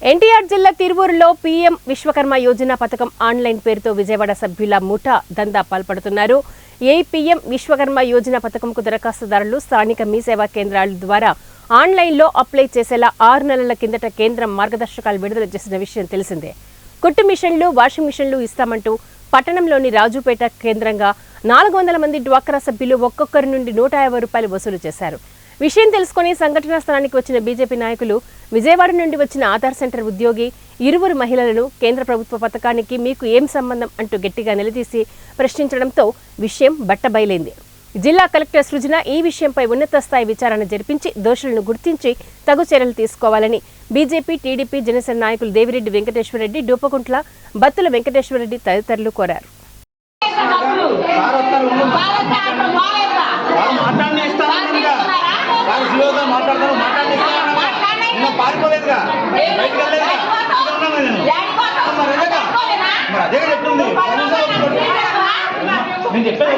ఎన్టీఆర్ జిల్లా తిరువూరులో పీఎం విశ్వకర్మ యోజన పథకం ఆన్లైన్ పేరుతో విజయవాడ సభ్యుల ముఠా దందా పాల్పడుతున్నారు. పీఎం విశ్వకర్మ యోజన పథకంకు దరఖాస్తుదారులు స్థానిక మీ సేవా కేంద్రాల ద్వారా ఆన్లైన్లో అప్లై చేసేలా 6 నెలల కిందట కేంద్రం మార్గదర్శకాలు విడుదల చేసిన విషయం తెలిసిందే. కుట్టు మిషన్లు, వాషింగ్ మిషన్లు ఇస్తామంటూ పట్టణంలోని రాజుపేట కేంద్రంగా 400 మంది డ్వాక్రా సభ్యులు ఒక్కొక్కరి నుండి 150 రూపాయలు వసూలు చేశారు. విషయం తెలుసుకుని సంఘటనా స్థలానికి వచ్చిన బీజేపీ నాయకులు విజయవాడ నుండి వచ్చిన ఆధార్ సెంటర్ ఉద్యోగి ఇరువురు మహిళలను కేంద్ర ప్రభుత్వ పథకానికి మీకు ఏం సంబంధం అంటూ గట్టిగా నిలదీసి ప్రశ్నించడంతో విషయం బట్టబయలైంది. జిల్లా కలెక్టర్ సృజన ఈ విషయంపై ఉన్నత స్థాయి విచారణ జరిపించి దోషులను గుర్తించి తగు చర్యలు తీసుకోవాలని బీజేపీ, టీడీపీ, జనసేన నాయకులు దేవిరెడ్డి వెంకటేశ్వరరెడ్డి, డూపకుంట్ల బత్తుల వెంకటేశ్వరరెడ్డి తదితరులు కోరారు. నేను చెప్పాను